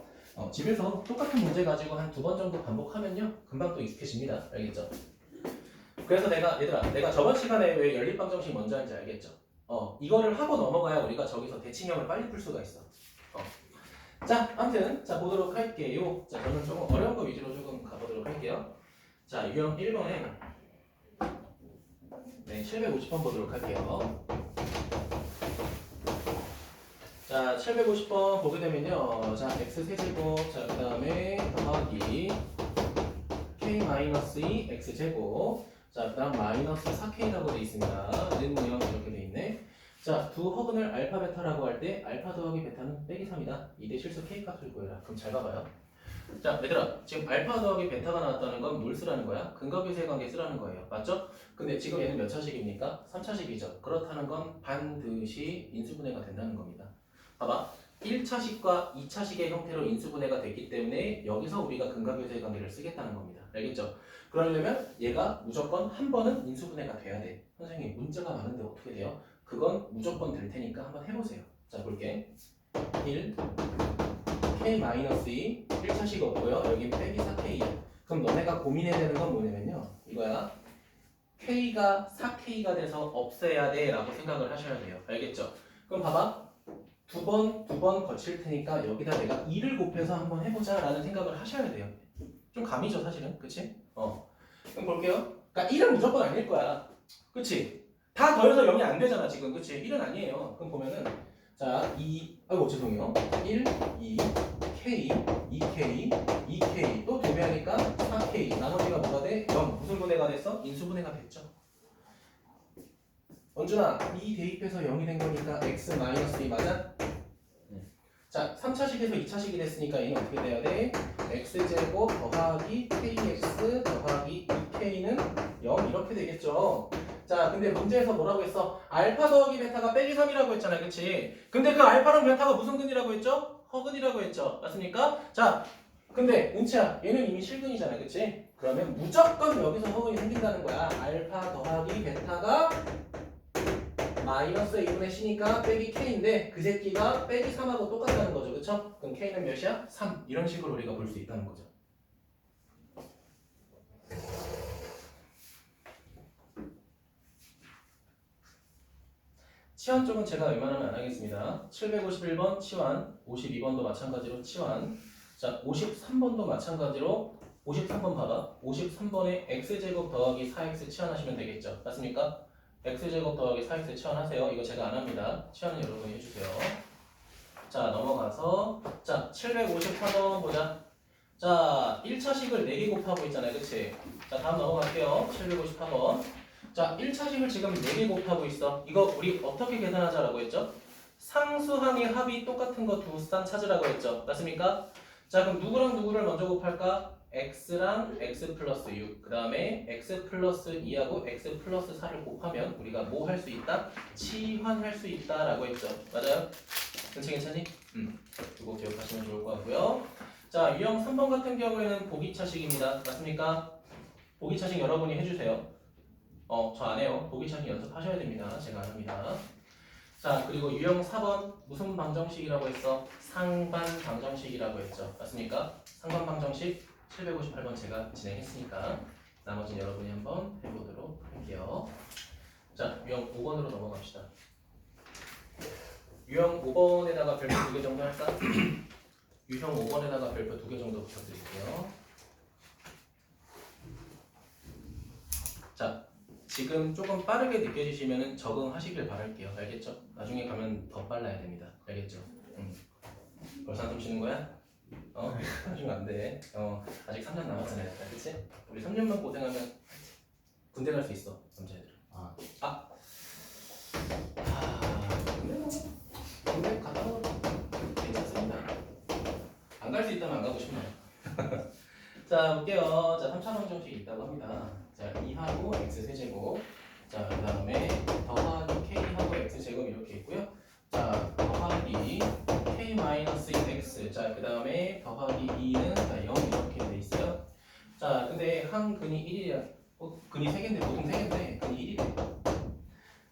Speaker 1: 집에서 똑같은 문제 가지고 한 2번 정도 반복하면요. 금방 또 익숙해집니다. 알겠죠? 그래서 얘들아, 내가 저번 시간에 왜 연립방정식 먼저 한지 알겠죠? 이거를 하고 넘어가야 우리가 저기서 대칭형을 빨리 풀 수가 있어. 자, 아무튼 자 보도록 할게요. 자, 저는 조금 어려운 거 위주로 조금 가보도록 할게요. 자, 유형 1번에 네, 750번 보도록 할게요. 자, 750번 보게 되면요. 자, x 세제곱, 자, 그 다음에 더하기 k-2 x제곱, 자, 그 다음 마이너스 4k라고 되어 있습니다. 는 모양 이렇게 되어 있네. 자, 두 허근을 알파 베타라고 할 때 알파 더하기 베타는 빼기 3이다. 2대 실수 k 값을 구해라. 그럼 잘 봐봐요. 자, 얘들아, 지금 알파 더하기 베타가 나왔다는 건 뭘 쓰라는 거야? 근거비세 관계 쓰라는 거예요. 맞죠? 근데 지금 얘는 몇 차식입니까? 3차식이죠. 그렇다는 건 반드시 인수분해가 된다는 겁니다. 봐봐. 1차식과 2차식의 형태로 인수분해가 됐기 때문에 여기서 우리가 근거비세 관계를 쓰겠다는 겁니다. 알겠죠? 그러려면 얘가 무조건 한 번은 인수분해가 돼야 돼. 선생님, 문자가 많은데 어떻게 돼요? 그건 무조건 될 테니까 한번 해보세요. 자, 볼게. 1, k-2, 1차식 없고요. 여기 빼기 4k야. 그럼 너네가 고민해야 되는 건 뭐냐면요. 이거야. k가 4k가 돼서 없애야 돼 라고 생각을 하셔야 돼요. 알겠죠? 그럼 봐봐. 두 번 거칠 테니까 여기다 내가 2를 곱해서 한번 해보자 라는 생각을 하셔야 돼요. 좀 감이죠 사실은. 그치? 그럼 볼게요. 그러니까 1은 무조건 아닐 거야. 그치? 다 더해서 0이 안 되잖아 지금. 그치? 1은 아니에요. 그럼 보면은 자, 2, 아이고 죄송해요. 1, 2, K, 2K, 2K 또 도배하니까 4K. 나머지가 뭐가 돼? 0. 무슨 분해가 됐어? 인수분해가 됐죠. 원준아, 2 대입해서 0이 된 거니까 x-2 맞아? 자, 3차식에서 2차식이 됐으니까 얘는 어떻게 돼야 돼? x제곱 더하기 kx 더하기 2k는 0 이렇게 되겠죠. 자, 근데 문제에서 뭐라고 했어? 알파 더하기 베타가 빼기 3이라고 했잖아요. 그치? 근데 그 알파랑 베타가 무슨 근이라고 했죠? 허근이라고 했죠. 맞습니까? 자, 근데 은치야, 얘는 이미 실근이잖아. 그치? 그러면 무조건 여기서 허근이 생긴다는 거야. 알파 더하기 베타가 마이너스 2분의 c니까 빼기 k인데 그 새끼가 빼기 3하고 똑같다는 거죠. 그쵸? 그럼 k는 몇이야? 3. 이런 식으로 우리가 볼 수 있다는 거죠. 치환 쪽은 제가 웬만하면 안 하겠습니다. 751번 치환, 52번도 마찬가지로 치환. 자, 53번도 마찬가지로 53번 봐봐. 53번에 x제곱 더하기 4x 치환하시면 되겠죠. 맞습니까? x제곱 더하기 4x 치환하세요. 이거 제가 안 합니다. 치환은 여러분이 해주세요. 자, 넘어가서 자, 754번 보자. 자, 1차식을 4개 곱하고 있잖아요. 그치? 자, 다음 넘어갈게요. 754번. 자, 1차식을 지금 4개 곱하고 있어. 이거 우리 어떻게 계산하자라고 했죠? 상수항의 합이 똑같은 거 두 쌍 찾으라고 했죠. 맞습니까? 자, 그럼 누구랑 누구를 먼저 곱할까? x랑 x 플러스 6. 그 다음에 x 플러스 2하고 x 플러스 4를 곱하면 우리가 뭐 할 수 있다? 치환할 수 있다라고 했죠. 맞아요? 괜찮니? 이거 기억하시면 좋을 것 같고요. 자, 유형 3번 같은 경우에는 보기차식입니다. 맞습니까? 보기차식 여러분이 해주세요. 저 안 해요. 보기차식 연습하셔야 됩니다. 제가 안 합니다. 자, 그리고 유형 4번 무슨 방정식이라고 했어? 상반 방정식이라고 했죠. 맞습니까? 상반 방정식 758번 제가 진행했으니까 나머지는 여러분이 한번 해보도록 할게요. 자, 유형 5번으로 넘어갑시다. 유형 5번에다가 별표 2개 정도 할까? 유형 5번에다가 별표 2개 정도 부탁드릴게요. 자, 지금 조금 빠르게 느껴지시면 적응하시길 바랄게요. 알겠죠? 나중에 가면 더 빨라야 됩니다. 알겠죠? 벌써 한숨 쉬는 거야? 하시면 안 돼. 아직 3년 남았잖아요. 그치? 우리 3년만 고생하면 군대 갈 수 있어, 남자애들. 군대 갔다 오면 괜찮습니다. 안 갈 수 있다면 안 가고 싶나요? 자, 볼게요. 자, 3차 방정식이 있다고 합니다. 자, 2하고 x세제곱. 자, 그 다음에 더하기 k하고 x제곱 이렇게 있고요. 자, 더하기 k-2x. 자, 그 다음에 더하기 2는 0 이렇게 돼 있어요. 자, 근데 한 근이 1이야. 근이 3개인데, 보통 3개인데, 근이 1이래.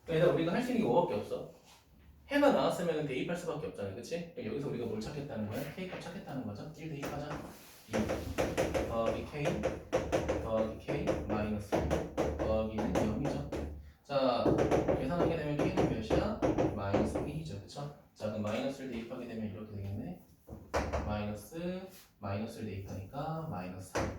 Speaker 1: 그래서 우리가 할 수 있는 게 5밖에 없어. 해가 나왔으면 대입할 수밖에 없잖아요. 그치? 여기서 우리가 뭘 찾겠다는 거야? K값 찾겠다는 거죠? 1 대입하자. 2 더하기 K 마이너스 더하기는 0이죠. 자, 계산하게 되면 K는 몇이야? 마이너스 1이죠. 그쵸? 자, 그럼 마이너스를 대입하게 되면 이렇게 되겠네. 마이너스를 대입하니까 마이너스 3.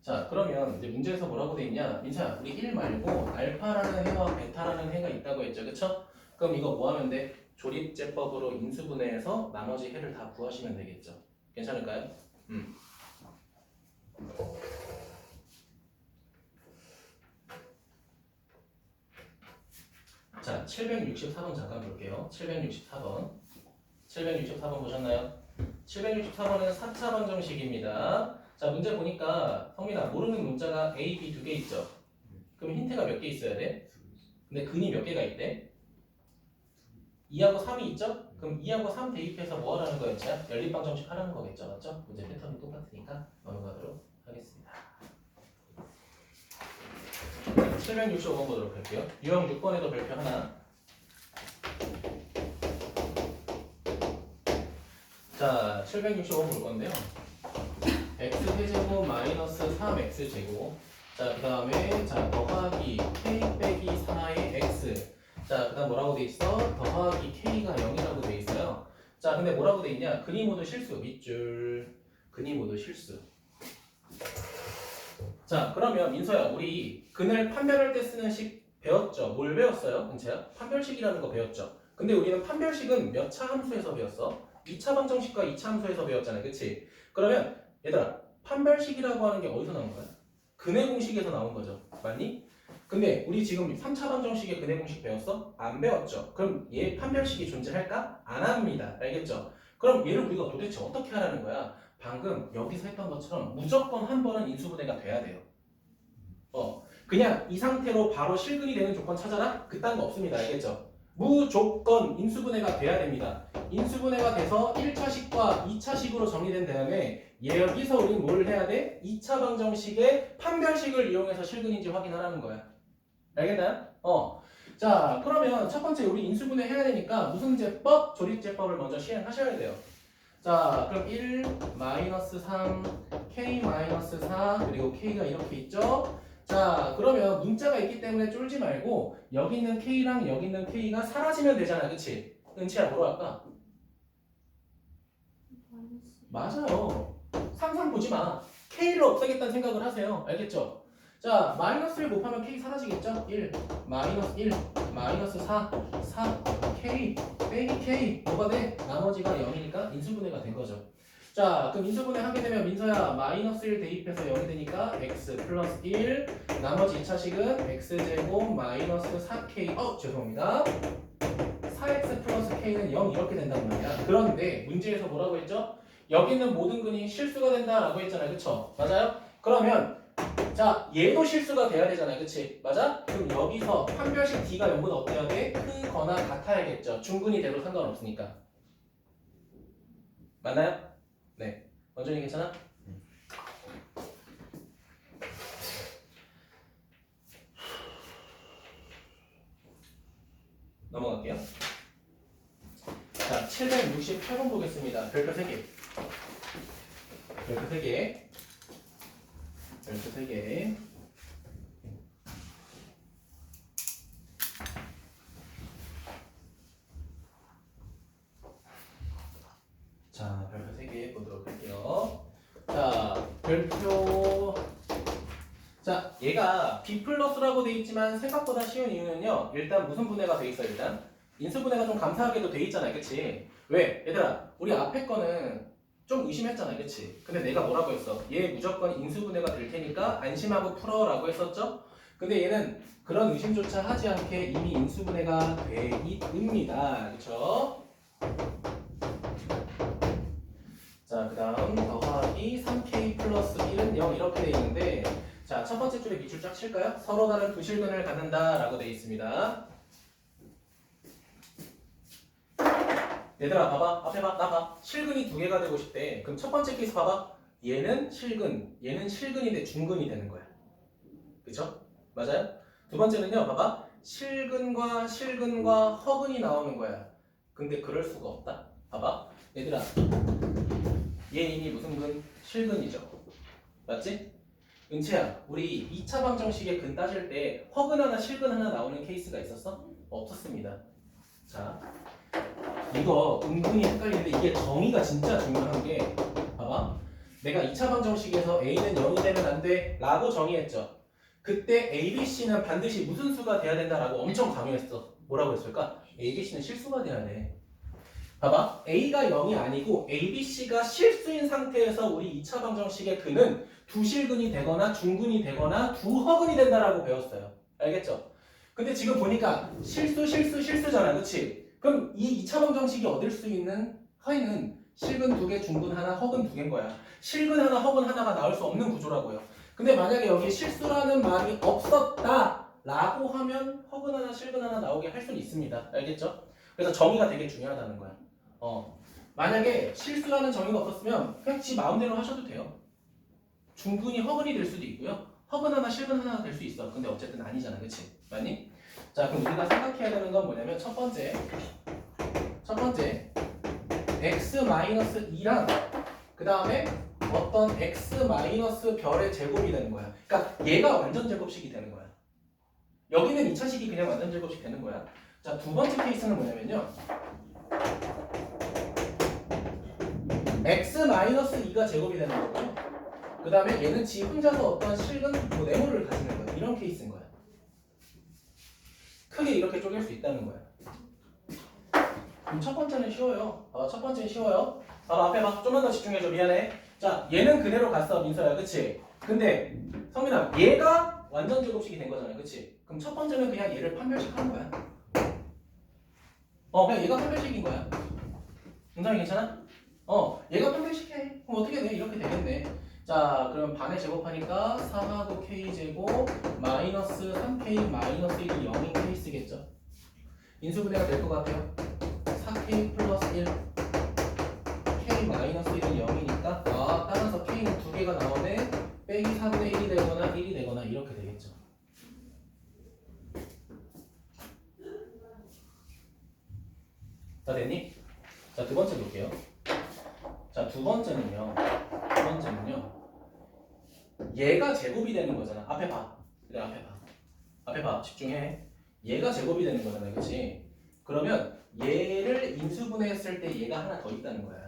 Speaker 1: 자, 그러면 이제 문제에서 뭐라고 돼 있냐? 민찬아, 우리 1 말고 알파라는 해와 베타라는 해가 있다고 했죠. 그쵸? 그럼 이거 뭐 하면 돼? 조립제법으로 인수분해해서 나머지 해를 다 구하시면 되겠죠. 괜찮을까요? 자, 764번 잠깐 볼게요. 764번 보셨나요? 764번은 4차 방정식입니다. 자, 문제 보니까 성민아, 모르는 문자가 A, B 두 개 있죠? 그럼 힌트가 몇 개 있어야 돼? 근데 근이 몇 개가 있대? 2하고 3이 있죠? 그럼 2하고 3 대입해서 뭐 하라는 거였죠? 연립방정식 하라는 거겠죠? 맞죠? 문제 패턴이 똑같으니까 넘어가도록 하겠습니다. 765번 보도록 할게요. 유형 6번에도 별표 하나. 자, 765번 볼 건데요. x세제곱 마이너스 3x제곱. 자, 그 다음에 자 더하기 k 빼기 4의 x. 자, 그 다음 뭐라고 돼 있어? 더하기 k가 0이라고 돼 있어요. 자, 근데 뭐라고 돼 있냐? 근이 모두 실수. 밑줄. 근이 모두 실수. 자, 그러면 민서야, 우리 근을 판별할 때 쓰는 식 배웠죠? 뭘 배웠어요? 은채야? 판별식이라는 거 배웠죠? 근데 우리는 판별식은 몇 차 함수에서 배웠어? 2차 방정식과 2차 함수에서 배웠잖아. 그치? 그러면 얘들아, 판별식이라고 하는 게 어디서 나온 거야? 근의 공식에서 나온 거죠. 맞니? 근데 우리 지금 3차 방정식의 근의 공식 배웠어? 안 배웠죠? 그럼 얘 판별식이 존재할까? 안 합니다. 알겠죠? 그럼 얘를 우리가 도대체 어떻게 하라는 거야? 방금 여기서 했던 것처럼 무조건 한 번은 인수분해가 돼야 돼요. 그냥 이 상태로 바로 실근이 되는 조건 찾아라? 그딴 거 없습니다. 알겠죠? 무조건 인수분해가 돼야 됩니다. 인수분해가 돼서 1차식과 2차식으로 정리된 다음에 여기서 우리는 뭘 해야 돼? 2차 방정식의 판별식을 이용해서 실근인지 확인하라는 거야. 알겠나요? 자, 그러면 첫 번째 우리 인수분해 해야 되니까 무슨 제법? 조립제법을 먼저 시행하셔야 돼요. 자, 그럼 1, 마이너스 3, k 마이너스 4, 그리고 k가 이렇게 있죠? 자, 그러면 문자가 있기 때문에 쫄지 말고 여기 있는 k랑 여기 있는 k가 사라지면 되잖아. 그치? 은채야, 뭐로 할까? 맞아요. 상상 보지 마. k를 없애겠다는 생각을 하세요. 알겠죠? 자, 마이너스를 곱하면 k 사라지겠죠? 1, 마이너스 1, 마이너스 4, 4, k, 빼기 k. 뭐가 돼? 나머지가 0이니까 인수분해가 된 거죠. 자, 그럼 인수분해 하게 되면 민서야, 마이너스 1 대입해서 0이 되니까 x 플러스 1, 나머지 2차식은 x제곱 마이너스 4k. 죄송합니다. 4x 플러스 k는 0 이렇게 된단 말이야. 그런데 문제에서 뭐라고 했죠? 여기 있는 모든 근이 실수가 된다라고 했잖아요. 그쵸? 맞아요? 그러면 자, 얘도 실수가 돼야 되잖아요. 그치? 맞아? 그럼 여기서 판별식 D가 0보다 어때야 돼? 크거나 같아야겠죠. 중근이 돼도 상관없으니까. 맞나요? 네. 원준이 괜찮아? 넘어갈게요. 자, 768번 보겠습니다. 별표 3개. 별표 3개. 별표 3개. 자, 별표 3개 보도록 할게요. 자, 별표. 자, 얘가 B 플러스라고 돼 있지만 생각보다 쉬운 이유는요. 일단 무슨 분해가 돼 있어, 일단? 인수분해가 좀 감사하게도 돼 있잖아, 그치? 왜? 얘들아, 우리 앞에 거는 좀 의심했잖아, 그치? 근데 내가 뭐라고 했어? 얘 무조건 인수분해가 될 테니까 안심하고 풀어라고 했었죠? 근데 얘는 그런 의심조차 하지 않게 이미 인수분해가 돼 있습니다, 그쵸? 자, 그 다음 더하기 3k 플러스 1은 0 이렇게 돼 있는데, 자, 첫 번째 줄에 밑줄 쫙 칠까요? 서로 다른 두 실근을 갖는다 라고 돼 있습니다. 얘들아 봐봐, 앞에 봐, 나 봐. 실근이 두 개가 되고 싶대. 그럼 첫 번째 케이스 봐봐. 얘는 실근, 얘는 실근인데 중근이 되는 거야. 그쵸? 맞아요? 두 번째는요, 봐봐. 실근과 실근과 허근이 나오는 거야. 근데 그럴 수가 없다. 봐봐. 얘들아, 얘 이미 무슨 근? 실근이죠. 맞지? 은채야, 우리 2차 방정식의 근 따질 때 허근 하나 실근 하나 나오는 케이스가 있었어? 없었습니다. 자, 이거 은근히 헷갈리는데 이게 정의가 진짜 중요한 게 봐봐. 내가 2차 방정식에서 A는 0이 되면 안 돼 라고 정의했죠. 그때 A, B, C는 반드시 무슨 수가 돼야 된다라고 엄청 강요했어. 뭐라고 했을까? A, B, C는 실수가 돼야 돼. 봐봐. A가 0이 아니고 A, B, C가 실수인 상태에서 우리 2차 방정식의 근은 두 실근이 되거나 중근이 되거나 두 허근이 된다라고 배웠어요. 알겠죠? 근데 지금 보니까 실수잖아. 그치? 그럼 이 2차 방정식이 얻을 수 있는 허위는 실근 두 개, 중근 하나, 허근 두 개인 거야. 실근 하나, 허근 하나가 나올 수 없는 구조라고요. 근데 만약에 여기 실수라는 말이 없었다라고 하면 허근 하나, 실근 하나 나오게 할 수는 있습니다. 알겠죠? 그래서 정의가 되게 중요하다는 거야. 만약에 실수라는 정의가 없었으면 그냥 지 마음대로 하셔도 돼요. 중근이 허근이 될 수도 있고요. 허근 하나, 실근 하나가 될 수 있어. 근데 어쨌든 아니잖아. 그치? 맞니? 자, 그럼 우리가 생각해야 되는 건 뭐냐면 첫 번째 x-2랑 그 다음에 어떤 x- 별의 제곱이 되는 거야. 그러니까 얘가 완전 제곱식이 되는 거야. 여기는 2차식이 그냥 완전 제곱식 되는 거야. 자, 두 번째 케이스는 뭐냐면요. x-2가 제곱이 되는 거고요. 그 다음에 얘는 지 혼자서 어떤 실근 네모를 가지는 거야. 이런 케이스인 거야. 크게 이렇게 쪼갤 수 있다는 거야. 그럼 첫 번째는 쉬워요. 첫 번째는 쉬워요. 앞에 봐. 좀만 더 집중해줘. 미안해. 자, 얘는 그대로 갔어, 민서야. 그치? 근데 성민아, 얘가 완전 제곱식이 된 거잖아. 그치? 그럼 첫 번째는 그냥 얘를 판별식 하는 거야. 그냥 얘가 판별식인 거야. 굉장히 괜찮아? 얘가 판별식 해. 그럼 어떻게 돼? 이렇게 되겠네. 자, 그럼 반에 제곱하니까 4하고 k제곱 마이너스 3k 마이너스 1이 0인 케이스겠죠? 인수분해가 될 것 같아요. 4k 플러스 1 k 마이너스 1은 0이니까 따라서 k는 두 개가 나오네. 빼기 4분의 1이 되거나 1이 되거나 이렇게 되겠죠. 자, 됐니? 자, 두 번째 볼게요. 자, 두 번째는요. 얘가 제곱이 되는 거잖아. 앞에 봐. 그래, 앞에 봐. 집중해. 얘가 제곱이 되는 거잖아. 그치? 그러면 얘를 인수분해했을 때 얘가 하나 더 있다는 거야.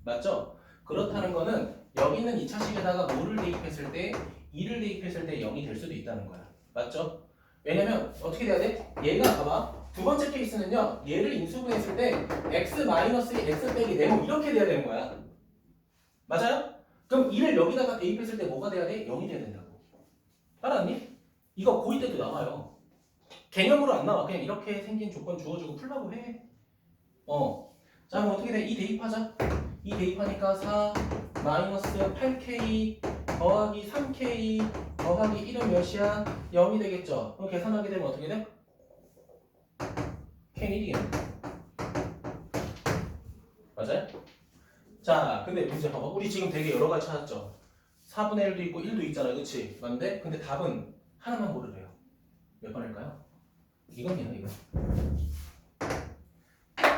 Speaker 1: 맞죠? 그렇다는 거는 여기 있는 2차식에다가 뭐를 대입했을 때 2를 대입했을 때 0이 될 수도 있다는 거야. 맞죠? 왜냐면 어떻게 돼야 돼? 얘가 봐봐. 두 번째 케이스는요. 얘를 인수분해했을 때 x 마이너스 x 빼기 네모 이렇게 돼야 되는 거야. 맞아요? 그럼 2를 여기다가 대입했을 때 뭐가 돼야 돼? 0이 돼야 된다고. 알았니? 이거 고2 때도 나와요. 개념으로 안 나와. 그냥 이렇게 생긴 조건 주어주고 풀라고 해. 자, 그럼 어떻게 돼? 2 대입하자. 2 대입하니까 4 마이너스 8k 더하기 3k 더하기 1은 몇이야? 0이 되겠죠? 그럼 계산하게 되면 어떻게 돼? k는 1이겠네. 맞아요? 자, 근데 문제 봐봐. 우리 지금 되게 여러 가지 찾았죠? 4분의 1도 있고 1도 있잖아. 그치? 맞는데? 근데 답은 하나만 고르래요. 몇 번일까요? 이겁니다, 이거.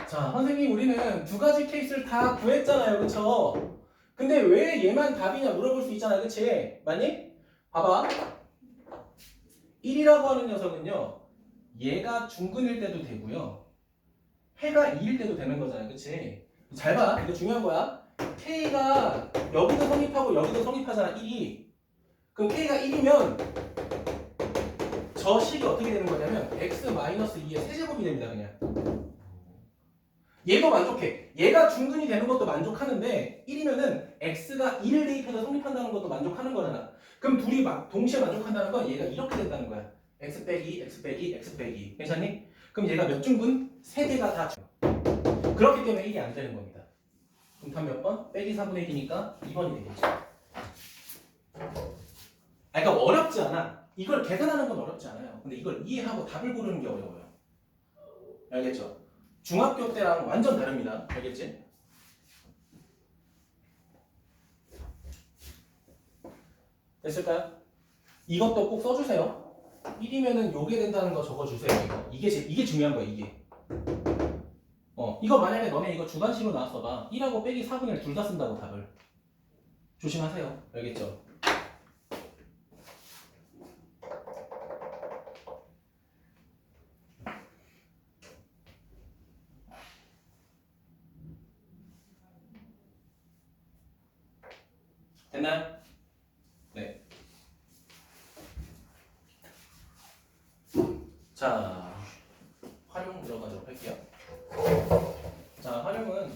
Speaker 1: 자, 선생님 우리는 두 가지 케이스를 다 구했잖아요. 그쵸? 근데 왜 얘만 답이냐 물어볼 수 있잖아요. 그치? 맞니? 봐봐. 1이라고 하는 녀석은요. 얘가 중근일 때도 되고요. 해가 2일 때도 되는 거잖아요. 그치? 잘 봐. 이거 중요한 거야. K가 여기도 성립하고 여기도 성립하잖아. 1이. 그럼 K가 1이면 저 식이 어떻게 되는 거냐면 x-2의 세제곱이 됩니다. 그냥 얘도 만족해. 얘가 중근이 되는 것도 만족하는데 1이면은 x가 1을 대입해서 성립한다는 것도 만족하는 거잖아. 그럼 둘이 동시에 만족한다는 건 얘가 이렇게 된다는 거야. x 빼기 x 빼기 x 빼기. 괜찮니? 그럼 얘가 몇 중근? 세 개가 다 그렇기 때문에 1이 안 되는 겁니다. 그럼 답 몇 번? 빼기 4분의 1이니까 2번이 되겠죠. 그러니까 어렵지 않아. 이걸 계산하는 건 어렵지 않아요. 근데 이걸 이해하고 답을 고르는 게 어려워요. 알겠죠? 중학교 때랑 완전 다릅니다. 알겠지? 됐을까요? 이것도 꼭 써주세요. 1이면은 요게 된다는 거 적어주세요. 이게 중요한 거야. 이게. 이거 만약에 너네 이거 주관식으로 나왔어 봐. 1하고 빼기 4분의 1 둘 다 쓴다고 답을. 조심하세요. 알겠죠? 됐나요? 네. 자, 활용 들어가도록 할게요. 자, 활용은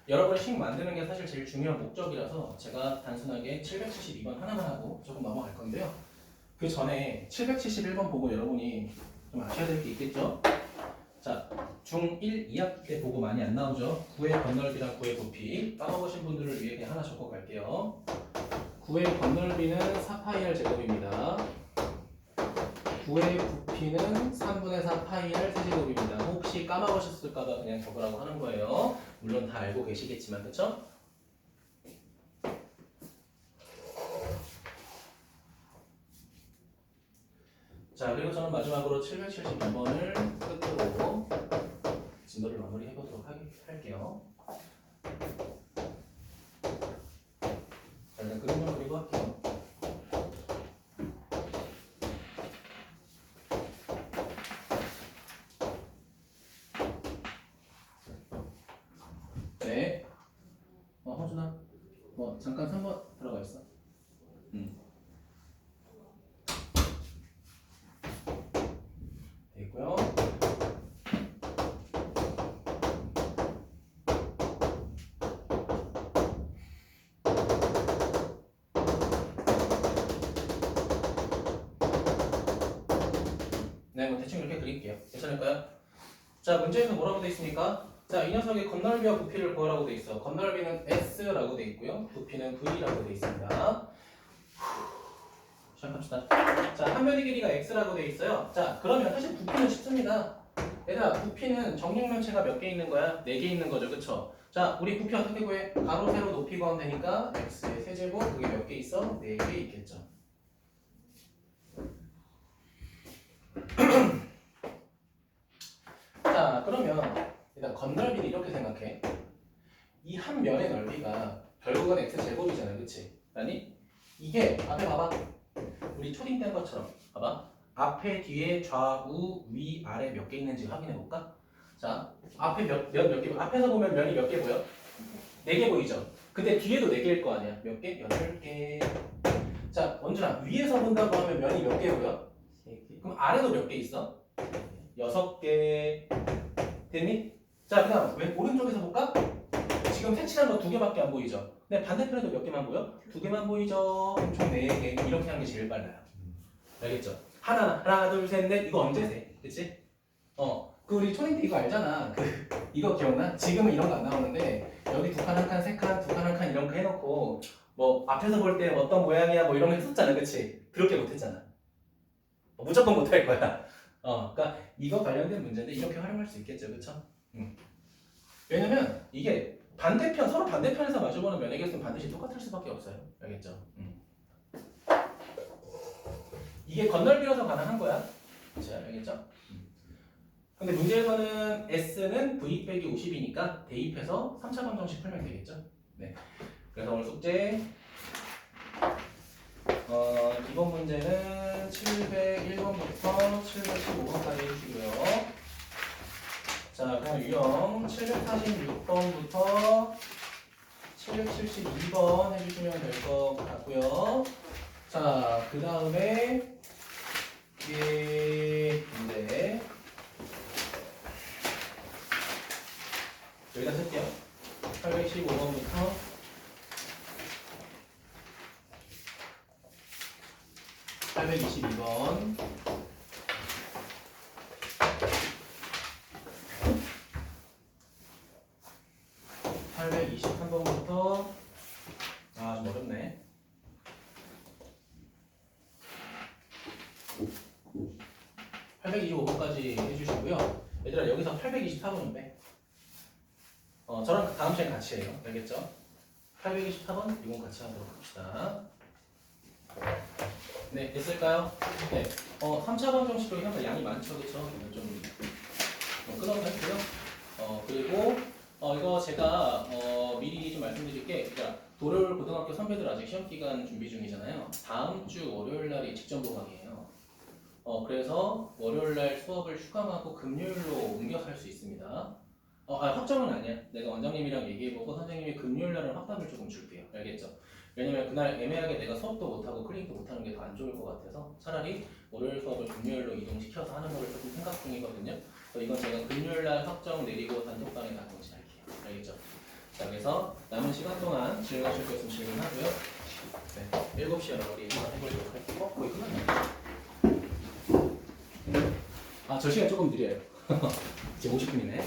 Speaker 1: 여러분 식 만드는 게 사실 제일 중요한 목적이라서 제가 단순하게 772번 하나만 하고 조금 넘어갈 건데요. 그 전에 771번 보고 여러분이 좀 아셔야 될 게 있겠죠? 자, 중1 2학기 때 보고 많이 안 나오죠? 9의 건널비랑 9의 부피 까먹으신 분들을 위해 그냥 하나 적어 갈게요. 9의 건널비는 4파이 r 제곱입니다. 9의 부피는 3분의 4 파이 r 세제곱입니다. 혹시 까먹으셨을까봐 그냥 적으라고 하는 거예요. 물론 다 알고 계시겠지만, 그쵸? 자, 그리고 저는 마지막으로 772번을 끝으로 진도를 마무리해 보도록 할게요. 자, 일단 그림을 그리고 할게요. 네. 허준아, 잠깐 3번 들어가 있어. 됐고요. 네, 대충 이렇게 그릴게요. 괜찮을까요? 자, 문제에서 뭐라고 돼 있습니까? 자, 이 녀석의 건널비와 부피를 구하라고 돼 있어. 건널비는 S라고 돼 있고요. 부피는 V라고 돼 있습니다. 시작합시다. 자, 한 면의 길이가 X라고 돼 있어요. 자, 그러면 사실 부피는 쉽습니다. 얘들아, 부피는 정육면체가 몇 개 있는 거야? 4개 있는 거죠. 그쵸? 자, 우리 부피 어떻게 구해? 가로, 세로, 높이 구하면 되니까 X의 세제곱, 그게 몇 개 있어? 4개 있겠죠. 자, 그러면 일단 건널비는 이렇게 생각해. 이 한 면의 넓이가 결국은 x제곱이잖아, 그치? 아니 이게 앞에 봐봐. 우리 초딩 때 한 것처럼 봐봐. 앞에, 뒤에, 좌우, 위, 아래 몇 개 있는지 확인해 볼까? 자, 앞에 몇 개, 앞에서 보면 면이 몇 개 보여? 4개 보이죠? 근데 뒤에도 4개일 거 아니야? 몇 개? 8개. 자, 원준아, 위에서 본다고 하면 면이 몇 개 보여? 3개. 그럼 아래도 몇 개 있어? 6개. 됐니? 자, 그 다음 왼 오른쪽에서 볼까? 지금 색칠한 거 2개밖에 안 보이죠? 근데 반대편에도 몇 개만 보여? 2개만 보이죠? 총 4개. 이렇게 하는 게 제일 빨라요. 알겠죠? 하나, 둘, 셋, 넷. 이거 언제 세? 그치? 그 우리 초딩 때 이거 알잖아. 이거 기억나? 지금은 이런 거 안 나오는데 여기 2칸, 1칸, 3칸, 2칸, 1칸 이런 거 해놓고 앞에서 볼 때 어떤 모양이야 이런 거 했었잖아. 그치? 그렇게 못했잖아. 무조건 못할 거야. 그러니까 이거 관련된 문제인데 이렇게 활용할 수 있겠죠, 그렇죠? 왜냐면 이게 서로 반대편에서 마주보는 면의 개수는 반드시 똑같을 수밖에 없어요. 알겠죠? 이게 건널비라서 가능한 거야. 그렇죠? 알겠죠? 근데 문제에서는 S는 V 빼기 50이니까 대입해서 3차 방정식 풀면 되겠죠? 네. 그래서 오늘 숙제 이번 문제는 701번부터 715번까지 해주시고요. 자, 그럼 유형 746번부터 772번 해주시면 될 것 같고요. 자, 그 다음에 820인데 여기다 쓸게요. 815번부터 822번 823번부터 좀 어렵네. 825번까지 해주시고요. 얘들아 여기서 824번은 빼. 저랑 다음 시간에 같이 해요. 알겠죠? 824번 이건 같이 하도록 합시다. 네, 됐을까요? 네. 3차 방정식으로 하면 양이 많죠, 그쵸? 좀 끊어서 할게요. 그리고 이거 제가 미리 좀 말씀드릴게. 그러니까 도를 고등학교 선배들 아직 시험 기간 준비 중이잖아요. 다음 주 월요일 날이 직전 보강이에요. 그래서 월요일 날 수업을 휴강하고 금요일로 옮겨서 할 수 있습니다. 확정은 아니야. 내가 원장님이랑 얘기해보고 선생님이 금요일 날은 확답을 조금 줄게요. 알겠죠? 왜냐면 그날 애매하게 내가 수업도 못하고 클리닉도 못하는 게 더 안 좋을 것 같아서 차라리 월요일 수업을 금요일로 이동시켜서 하는 거를 조금 생각 중이거든요. 이건 제가 금요일 날 확정 내리고 단톡방에 다 공지할게요. 알겠죠? 자, 그래서 남은 시간 동안 질문하실 거 있으면 질문하고요. 네, 7시에 마무리 해보도록 할게요. 거의 끝났네요. 저 시간 조금 느려요. 이제 50분이네.